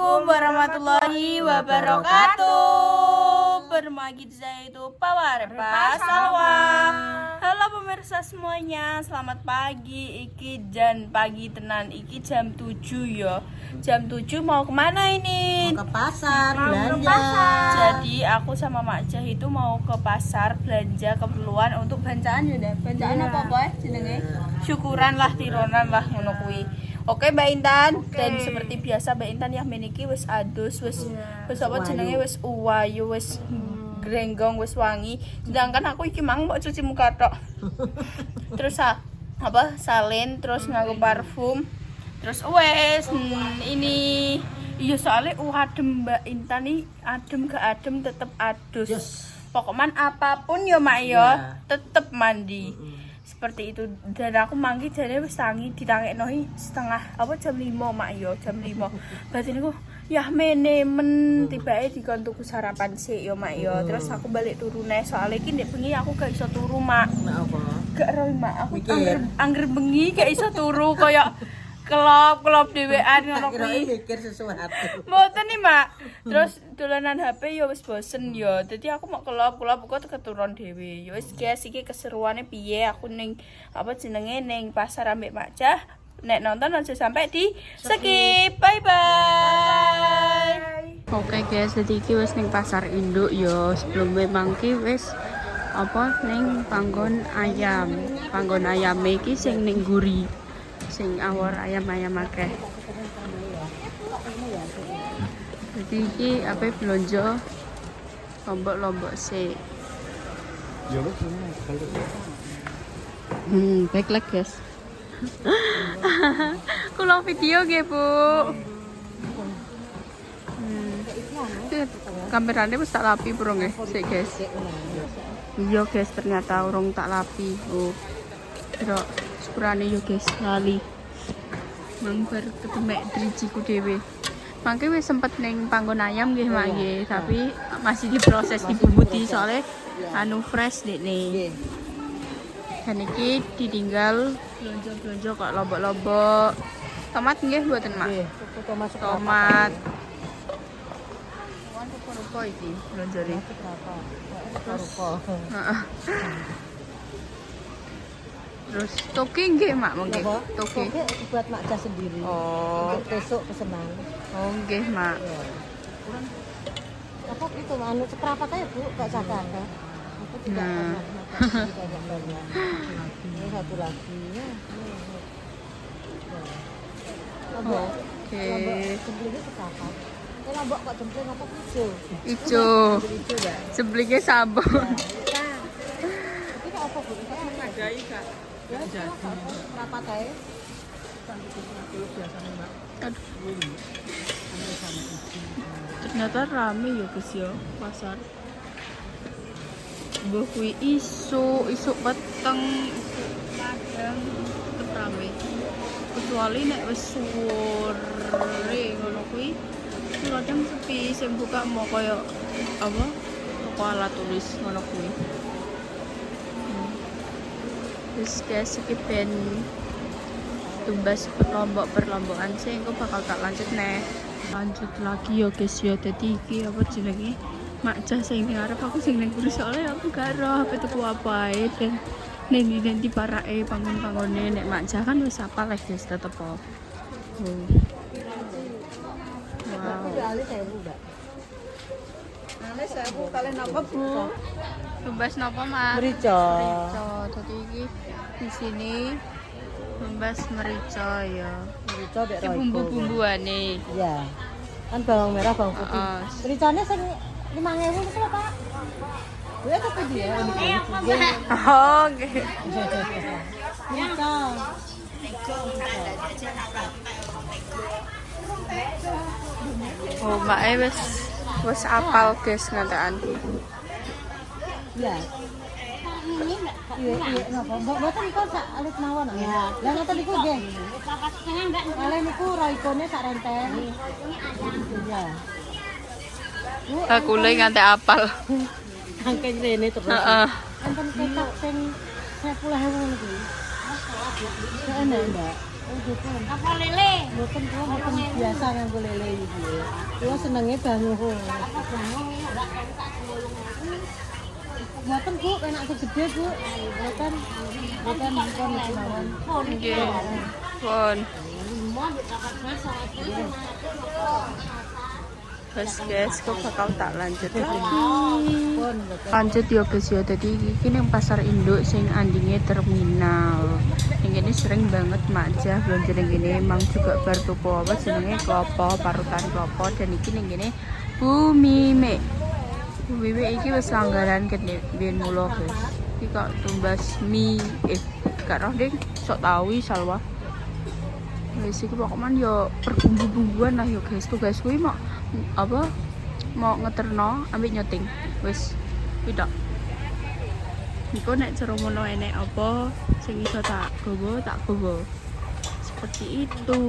Assalamualaikum warahmatullahi wabarakatuh. Bermagi saya itu Pawar Pasawa. Halo pemirsa semuanya, selamat pagi. Iki jan pagi tenan, iki jam 7 ya. Jam 7 mau kemana ini? Mau ke pasar belanja. Jadi aku sama Mak Jah itu mau ke pasar belanja keperluan untuk bancaan ya. Bancaan apa boy jenenge? Syukuran lah, tironan lah ngono kuwi. Oke Mbak Intan, dan seperti biasa Mbak Intan yang meniki wis adus, wis apa jenenge wis uwayu, wis grenggong, wis wangi. Sedangkan aku iki mang mau cuci muka tok. Terus apa salin, terus nganggo parfum. Terus wes ini iya soalnya adem Mbak Intan nih, adem gak adem tetep adus. Pokoknya apapun ya Mak ya, tetep mandi. Seperti itu, dan aku mangki jane wis tangi ditangekno setengah apa jam 5 Mak yo, jam 5. Batinku ya menemen tibake dikon tuku sarapan sik yo Mak yo. Terus aku balik turune soalnya iki nek bengi aku gak iso turu Mak. Apa? Gak ero Mak, aku angger bengi gak iso turu koyo kelop dhewean ngono kuwi. Mikir sesuatu. Mboten nih Mak. Terus dolanan HP ya wis bosen ya. Dadi aku mau kelop kok keturun dhewe. Ya wis guys, iki keseruane piye aku ning apa jenenge ning pasar ambek Mak Jah. Nek nonton aja sampai di skip. Bye bye. Oke guys, jadi iki wis ning pasar induk ya. Sebelumnya mangki wis apa ning panggon ayam. Panggon ayame iki sing ning guri. Sing awor ayam-ayam akeh. Jadi iki apa belanja lombok-lombok sih. Baiklah guys. Kulo video nggih, Bu. Kamerane wis tak lapi bro nggih, sik guys. Iya guys, ternyata urung tak lapi. Oh. Kira sepurane yo guys, lali. Mang bar ketemek drijiku dhewe. Mangke wis sempet ning panggon ayam nggih Mak nggih, tapi masih diproses dibumbuti soalnya anu fresh dekne. Dan iki ditinggal blonjo-blonjo kok lombok-lombok. Tomat nggih mboten Mak? Tomat. Rupa iki blonjone. Heeh. Terus toki nggih Mak mungkin. Toki buat Mak Jah sendiri. Oh. Untuk besok pesenan. Oh nggih Mak. Apa itu anu seprapat aja Bu, Kak Saka. Aku tidak pernah makan banyak. Ini satu lagi ya. Oke. Jemblingnya seprapat. Lombok kok jempling apa hijau? Ijo. Jemblingnya sambal. Ini apa Bu? Menghargai Kak. Ya, berapa kae? Aduh. Ternyata rame ya guys ya pasar. Mbah kuwi isu peteng, isu padang tetep rame. Kecuali nek wis sore ngono kuwi kadang sepi, sing buka mau koyo apa? Toko alat tulis ngono kuwi. Terus guys, iki ben tumbas perlombokan sih, aku bakal tak lanjut nih. Lanjut lagi ya guys ya, jadi iki apa jenenge Mak Jah sing ngarep, aku sing ning guru soalnya aku gak roh apa tuku apa dan nanti parake panggon-panggone nek Mak Jah kan wis apal lah guys tetep po. Wow. Saya Bu, kalian apa Bu? Tumbas napa Mak? Merica. Jadi iki di sini tumbas merica ya. Merica mek Iki bumbu-bumbuane. Iya. Kan bawang merah, bawang putih. Mericane sing 5.000 itu lho, Pak. Bu ya tapi dia ini. Oh, nggih. Merica. Oh, Mak wis apal guys ngataan. Iya. Iya, napa? Mboten kok sak alit mawon. Iya. Lah ngoten niku nggih. Kalian niku roikone sak renteng. Iya. Aku le nganti apal. Angken rene terus. Heeh. Enten kecap sing 10.000 niku. Enak, Mbak. Bukan. Apa lele? Bukan kok bukan biasa nganggo lele iki. Kulo senenge banyu. Apa banyu enggak tak semulung. Bukan Bu, enak segede Bu. Bukan mawon. Nggih. Pun. Guys, kok bakal tak lanjut lagi. Lanjut ya guys ya. Jadi iki ning pasar induk sing andinge terminal. Yang ini sering banget makjah belanja ning gini emang juga bar tuku apa jenenge klopo, parutan klopo dan iki ning gini Bumi Mek. Bumi Mek iki wis langganan ket biyen mulo guys. Iki kok tumbas mie gak roh ding sok tawi salwa. Wis iki pokoknya yo perbumbu-bumbuan lah yo guys. Tuh guys kuwi mau ngeterno ambil nyoting. Wis kuwi tok. Iku nek ceromono enek apa sing iso tak gowo. Seperti itu.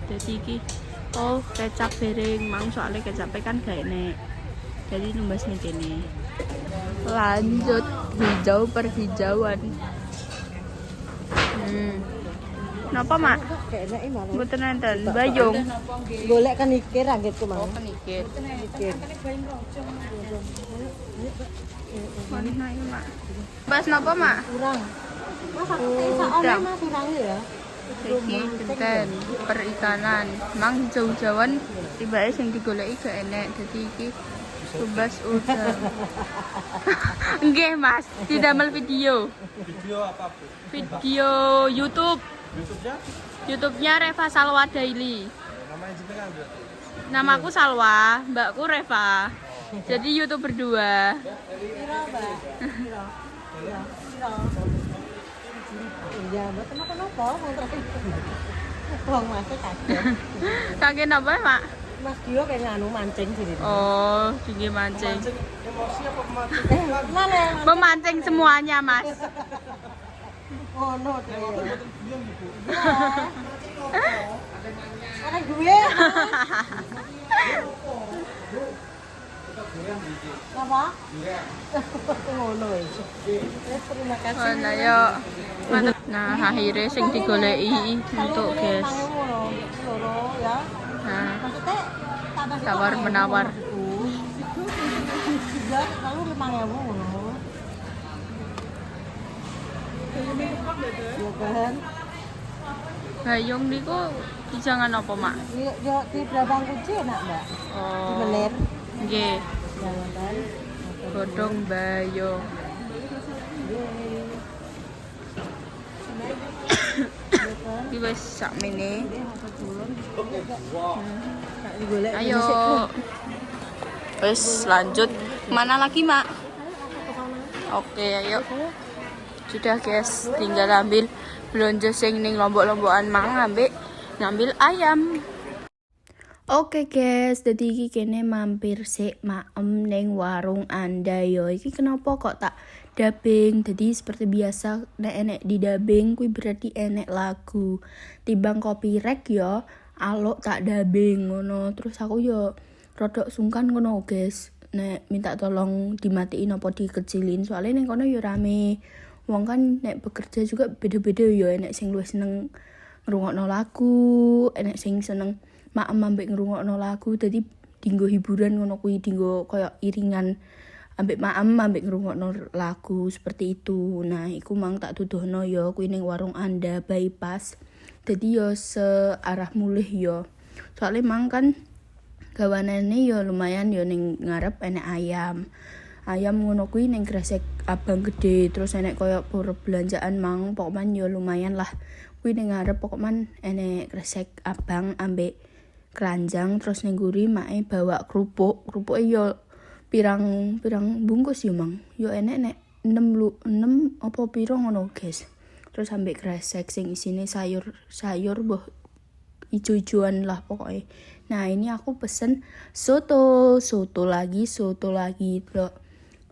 Jadi iki kecap bering mang soalnya kecapnya kan gak enek. Jadi numbas ning kene. Lanjut hijau perhijauan. Napa, Mak? Kayaknya malah. Mboten enten bayung. Golek kan ikir anggitku mau. Penikir. Ikir. Mana iki, Mak? Bas napa, Mak? Kurang. Mas aku saone Mas kurang ya. Iki benten perikanan. Mang hijau-hijauan tibake sing digoleki gak enek. Dadi iki tumbas udang. Nggih, Mas. Didamel video. Video apa Bu? Video YouTube. YouTube-nya? YouTube-nya Reva Salwa Daily. Namanya jenengan berarti? Namaku Salwa, mbakku Reva. Jadi YouTube berdua. Piro, Mbak? Piro? Iya, Mbak kenapa wong terakhir. Wong Mas kaget. Kaget apa, Mak? Mas Dio kayak nganu mancing sini. Oh, tinggi mancing. Emosi apa memancing? Mana? Memancing semuanya, Mas. Oh, no. Diam gitu. Ada gue. Apa? Ngono wis. Terima kasih. Oh, nah, yuk. Nah, akhirnya sing digoleki untuk guys. Loro ya. Nah, Maksudnya tawar menawar. Tiga lalu 5.000 ngono. Ya kan? Bayung niku jangan apa, Mak? Ya di belakang kunci enak, Mbak. Di Oh. menir. Nggih, Ya kan? godhong bayung. Iki wis sakmene. Ayo. Wis lanjut. Mana lagi, Mak? Oke, ayo. Sudah, guys. Tinggal ambil belanja sing ning lombok-lombokan mang ngambil ayam. Oke guys, jadi iki kene mampir sik maem ning warung Anda yo. Iki kenapa kok tak dubbing? Jadi seperti biasa nek enek di dubbing kuwi berarti enek lagu. Timbang copyright yo, alok tak dubbing ngono. Terus aku yo rodok sungkan ngono guys. Nek minta tolong dimatiin apa dikecilin soalnya ning kono yo rame. Wong kan nek bekerja juga beda-beda yo, enek sing luwih seneng ngrungokno lagu, enek sing seneng maem ambek ngrungokno lagu. Dadi dinggo hiburan ngono kuwi, dinggo koyo iringan ambek maem ambek ngrungokno lagu seperti itu. Nah, iku mang tak tuduhno yo kuwi ning warung Anda bypass. Dadi yo searah mulih yo. Soalnya mang kan gawanane yo lumayan yo ning ngarep enek ayam. Ayam ngono kuwi ning Gresik Abang gede, terus enek koyo perbelanjaan mang pokoknya yo lumayan lah. Kuwi ning ngarep pokoknya enek Gresik Abang ambek keranjang, terus ning guri mae bawa kerupuk. Kerupuke yo pirang bungkus yo mang. Yo enek 6 apa piro ngono guys. Terus ambek Gresik sing isine sayur boh ijo-ijoan lah pokoknya. Nah, ini aku pesen soto lagi.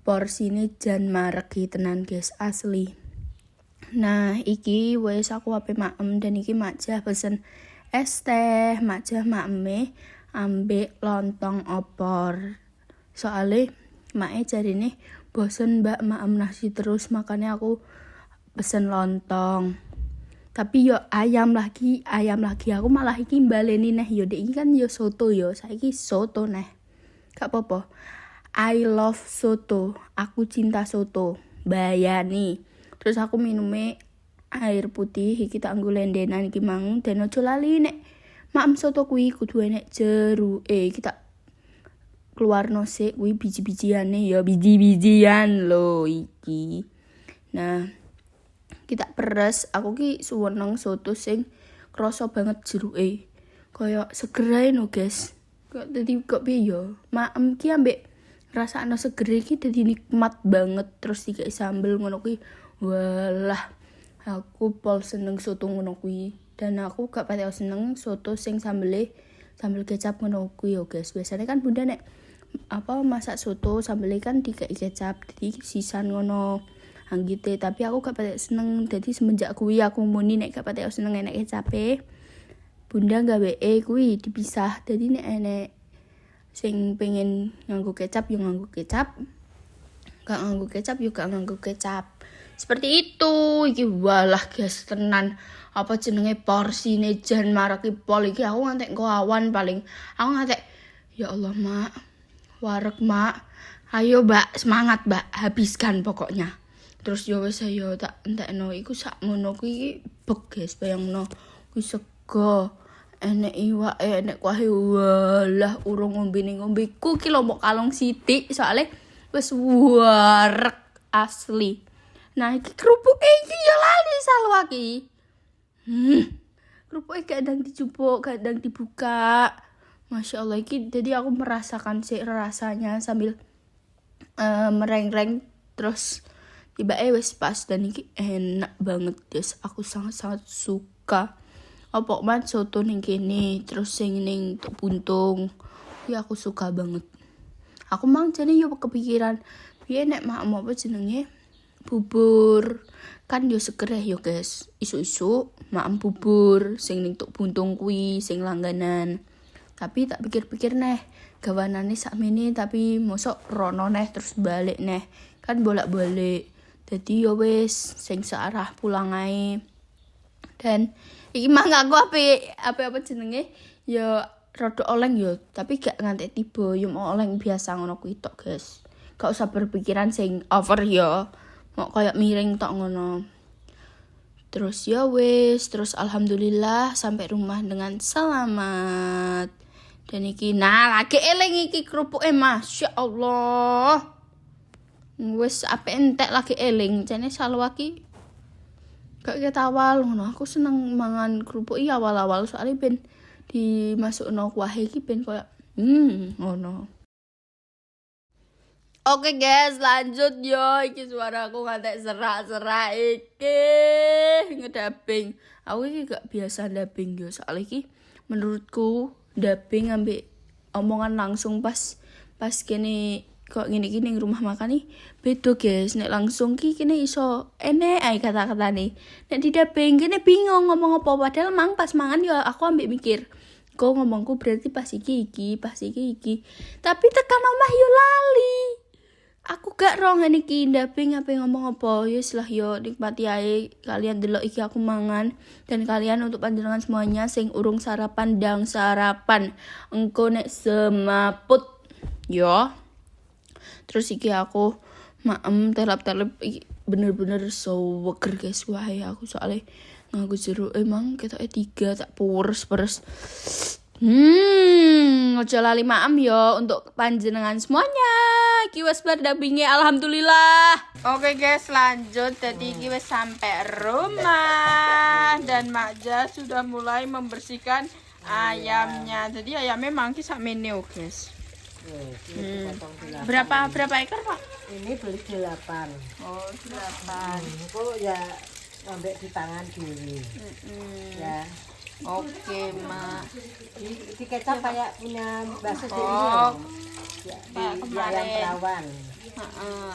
Porsine jan maregi tenan guys, asli. Nah, iki wis aku ape maem dan iki makjah pesen es teh, makjah maeme ambek lontong opor. Soale mae jarine bosen Mbak maem nasi terus, makanya aku pesen lontong. Tapi yo ayam lagi aku malah iki baleni neh yo iki kan yo soto yo saiki soto neh gak apa-apa. I love soto, aku cinta soto bayani. Terus aku minumnya air putih iki tak nggo lendenan iki mang dan ojo lali nek maem soto kuwi kudu enek jeruke iki tak keluarno sik kuwi biji-bijiane ya biji-bijian lho iki. Nah, kita peres, aku ki suweneng soto sing krasa banget jeruke. Kaya seger ae no, guys. Kok dadi kok piye yo? Maem ki ambek rasane seger iki dadi nikmat banget terus dikai sambel ngono kuwi. Walah, aku pol seneng soto ngono kuwi. Dan aku gak pati seneng soto sing sambel kecap ngono kuwi yo, guys. Biasanya kan Bunda nek masak soto sambel kan dikai kecap, jadi sisan ngono. Anggite, tapi aku gak patek seneng. Jadi semenjak kuwi aku muni nek gak patek seneng enek kecape. Bunda gawe kuwi dipisah. Jadi nek enek sing pengen nganggo kecap yo nganggo kecap. Gak nganggo kecap yo gak nganggo kecap. Seperti itu. Iki walah guys tenan. Apa jenenge porsine jan maraki pol iki aku ngantek awan paling. Aku ngantek ya Allah, Mak. Wareg, Mak. Ayo, Mbak, semangat, Mbak. Habiskan pokoknya. Terus yo wis ayo tak entekno iku sakmono kuwi bek guys bayangno kuwi sego enek iwak enek kuah walah urung ngombe ku ki lho mok kalong sithik soalnya wis warek asli. Nah iki kerupuk iki yo lali salwa ki. Kerupuk kadang dicupuk kadang dibuka. Masya Allah iki jadi aku merasakan sih rasanya sambil mereng-reng terus tiba wis pas dan iki enak banget guys. Aku sangat-sangat suka. Apa man soto ning kene terus sing ning Buntung. Ya aku suka banget. Aku mang jane yo kepikiran piye nek mak apa jenenge bubur. Kan yo seger yo guys. Isu-isu mak bubur sing ning Buntung kuwi sing langganan. Tapi tak pikir-pikir neh gawanane sakmene tapi mosok rono neh terus balik neh. Kan bolak-balik. Jadi ya wis sing searah pulang ae. Dan iki mah aku apa jenenge ya rada oleng ya, tapi gak ngantek tiba ya mau oleng biasa ngono kuwi tok, guys. Gak usah berpikiran sing over ya. Mau kayak miring tok ngono. Terus ya wis, terus alhamdulillah sampai rumah dengan selamat. Dan iki nah lagi eling iki kerupuke Masya Allah. Wes ape entek lagi eling jane salwa ki gak ketawal ngono. Aku seneng mangan kerupuk iki awal-awal soalnya ben dimasukno kuah iki ben koyo ngono. Oke guys, lanjut yo. Iki suaraku ngantek serak-serak iki ngedabing. Aku iki gak biasa dubbing yo soalnya iki menurutku dubbing ambek omongan langsung pas kene kok gini-gini rumah makan nih beda guys. Nek langsung ki kene iso enek ae kata-katane. Nek didubbing kene bingung ngomong apa padahal mang pas mangan ya aku ambek mikir kok ngomongku berarti pas iki. Tapi tekan omah yo lali. Aku gak roh ngene iki dubbing apa ngomong apa. Ya lah yo nikmati ae kalian delok iki aku mangan dan kalian untuk panjenengan semuanya sing urung sarapan dang sarapan. Engko nek semaput yo. Terus iki aku maem telap-telep bener-bener seger guys. Wah ya aku soalnya nganggo jeruk emang ketoke 3 tak peres. Ojo lali maem yo untuk panjenengan semuanya. Iki wis bar dubbinge alhamdulillah. Oke guys, lanjut. Jadi iki wis sampai rumah dan Makja sudah mulai membersihkan ayamnya. Jadi ayamnya mangki sak mene guys. Berapa ekor Pak? Ini beli 8. Oh 8. Kok ya ambek di tangan dulu. Ya. Oke Mak. Di kecap kayak punya bakso di Oh ya, kayak di kemarin. ayam perawan.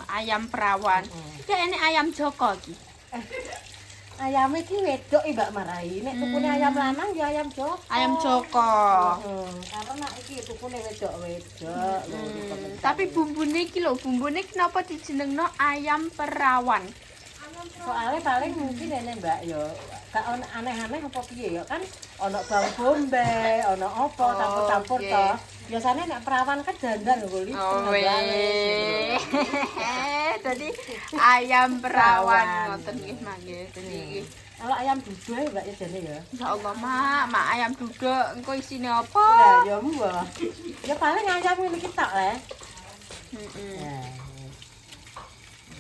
Ayam perawan. Ya ini ayam Joko iki. Ayam iki wedok Mbak Marai. Nek tukune ayam lanang ya ayam Joko. Ayam Joko. Karena iki tukune wedok. Tapi bumbune iki lho, bumbune kenapa dijenengno ayam perawan? Soalnya paling mungkin ini Mbak yo gak ono aneh-aneh apa piye ya kan ono bawang bombay, ono apa campur-campur Oke. toh. Biasanya nek perawan kan dandang nggo lip Oh weh. Tadi ayam perawan ngoten nggih mangke. Tadi Kalau ayam duduk ya Mbak ya jane ya. insyaallah mak ayam duduk engko isine apa? Lah ya mbah. Ya paling ayam ini kita le. Heeh.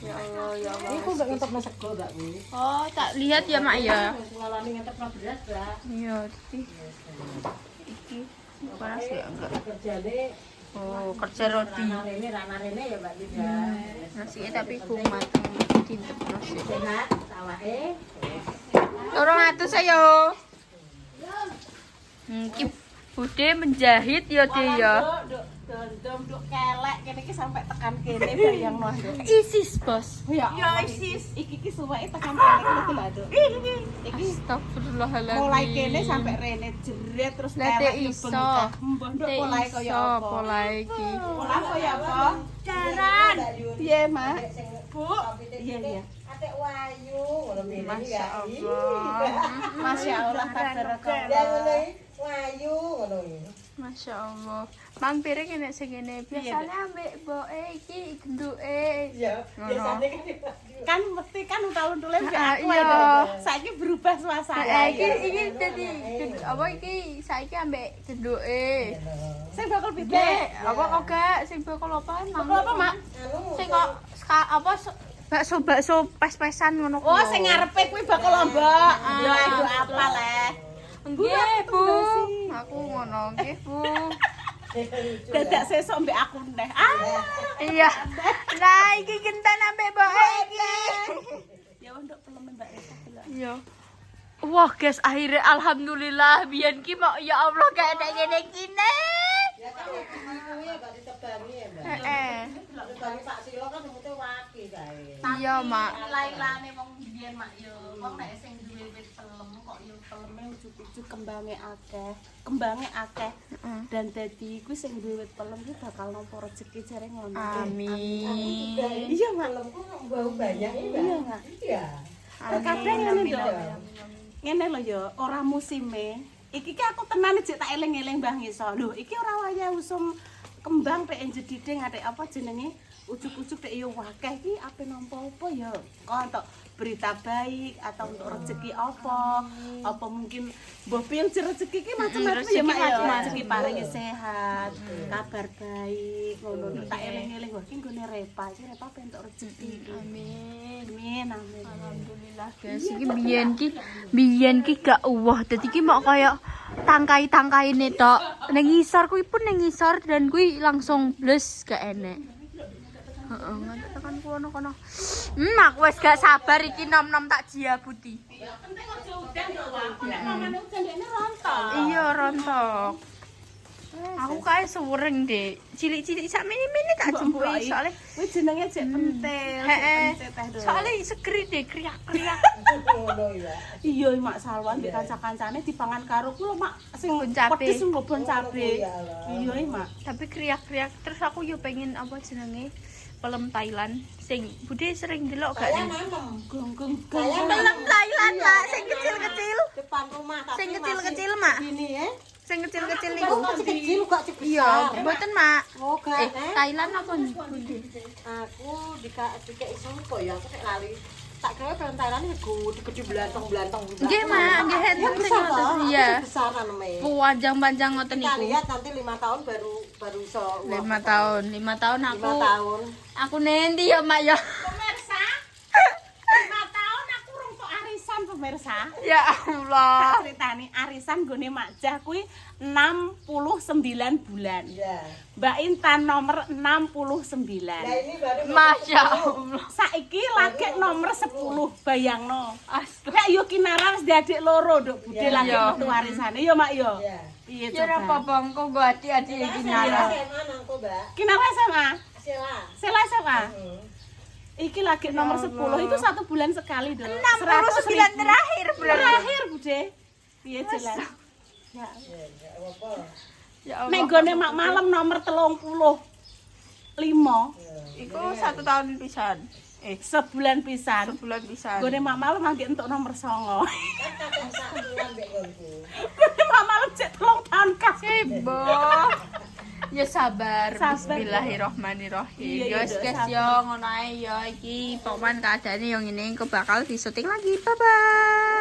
Ya Allah, ya Allah. Iku mbak ngetokno sego mbak kuwi. Oh, tak lihat ya mak ya. Ngalami ngetokno beras, Mbak. Iya, tadi. Iki panas ya enggak. Kerjane Oh, kerja roti. rana rene ya Mbak Lida. Nasinya tapi ku mateng dintep nasi. Sehat awake. Tolong atus ayo. Ki Bude menjahit ya dia ya. Dom kelek kene iki sampai tekan kene bayangno. Isis, Bos. Ya isis. Iki suweke tekan kene iki lho, Dok. Iki Astagfirullahaladzim. mulai kene sampai rene jeret terus Lete kelek iso. Mbah Nduk mulai kaya apa? Pola iki. Pola kaya apa? Jaran. Piye, Mak? Bu. Iya. Atek wayu ngono Masya Allah. Masya Allah tabarakallah. Ya ngono iki wayu ngono iki. Masya Allah. Mang piring enek sing ngene. Biasanya ambek mboke iki genduke. Ya, biasane kan mesti kan tahun dulu mbek Ah, aku iya. ya. Saiki berubah suasana. Iki dadi apa iki saiki ambek genduke. Sing bakal Nggih, beda. apa kok gak sing bakal apa? Bakal apa, Mak? Sing kok bakso pes-pesan ngono kuwi. Oh, sing ngarepe kuwi bakal lombok. Ya itu apa le? Nggih, Bu. Aku ngono nggih, Bu. Dadak sesuk mbek aku neh. Ah. Iya. Nah, iki kentan ambek mboke iki. Ya nduk pelem Mbak Rita delok. Iya. Wah, guys, akhirnya alhamdulillah biyen ki mau ya Allah gak ada ngene kene. Ya kan kuwi ya gak ditebangi ya, Mbak. Heeh. Ditebangi Pak Silo kan rambutnya waki kae. Iya, Mak. Lailane wong biyen mak yo, wong nek sing duwe wit pelem kok yo peleme ujug-ujug kembange akeh. Kembange akeh. Heeh. Dan dadi kuwi sing duwe wit pelem iki bakal nampa rezeki jare ngono. Amin. Iya, malam kok bau banyak iki, Mbak. Iya, Mbak. Iya. Kadang ngene Amin, lho. amin. Ngene lho ya, ora musime. Iki ki aku tenan jek tak eling-eling Mbah Ngiso. Lho, iki ora wayah usum kembang pek jediding atik apa jenenge? Ujuk-ujuk nek yo wakeh iki ape nampa apa ya? Kok entuk berita baik atau untuk rezeki apa? Apa mungkin mbah piye rezeki ki macam-macam ya Mak ya. macam-macam. Rezeki paringi sehat, kabar baik, ngono. Tak eling-eling wah iki nggone Repa, iki Repa pentuk rezeki. Amin. Amin, amin. Alhamdulillah, guys. Iki biyen ki gak uwah. Dadi ki mau kaya tangkai-tangkaine tok. Ning ngisor kuwi pun ning ngisor dan kuwi langsung bles gak enek. Heeh, ngantuk tekan kono. Aku wis gak sabar iki nom-nom tak jiabuti. Penting aja udan to, Wak. Nek mamane udan dekne rontok. Iya, rontok. Aku kae suwering, Dik. Cilik-cilik sak mini-mini tak jempuki soalnya Kuwi jenenge jek pentil, heeh. jek pencet teh. Soalnya segeri deh kriak-kriak. Iya, Mak Salwan di kanca-kancane dipangan karo ku lho, Mak. Sing Bon cabe. pedes sing bon cabe. Iya, Mak. Tapi kriak-kriak terus aku yo pengen apa jenenge pelem Thailand sing Bude sering delok gak nih? Gong-gong. Pelem Thailand, Mak, sing kecil-kecil. Depan rumah tapi Sing kecil-kecil, Mak. Ini ya. Sing kecil-kecil niku. Kecil kok cek Iya, mboten, Mak. Oh, gak. Thailand apa Bude? Aku dikek iso kok ya, aku sik lali. Tak kira film Thailand iku gede blantong-blantong. Nggih, Mak, nggih enten sing ngoten. Iya. Besar namanya. Panjang-panjang ngoten Kita niku. lihat nanti 5 tahun baru iso 5 tahun. 5 tahun 5 aku. tahun. Aku nendi ya, Mak ya. Pemirsa, 5 tahun aku rung kok arisan pemirsa. Ya Allah. Ceritane arisan gone Makjah kuwi 69 bulan. Ya. Mbak Intan nomor 69. Nah ini baru Masya Allah. Saiki lagi nomor 10, bayangno. Astaga. Nek yo kinara wis diadik loro, Nduk. Bude lagi Iya. metu arisane. Yo, Mak yo. ya. Piye Ya ora coba? apa-apa, engko go hati-hati iki nara. SMA nangko Mbak. Kinara SMA? Sila. Sela SMA? Hmm. Iki lagi nomor 10 itu 1 bulan sekali, Dok. 69 terakhir berarti. Terakhir, Bude. Piye jelas? Ya. Ya, enggak apa-apa. Ya Allah. Nek gone mak malam nomor 35. Iku 1 tahun pisan. Sebulan pisan. Sebulan pisan. Gone mak malam mangke entuk nomor 9. Boh. Ya sabar. Sabar. Bismillahirrahmanirrahim. Iya, Guys, iya, guys, sabar. yo ngono ae yo iki pokoknya keadaannya yang ini aku bakal disuting lagi. Bye bye.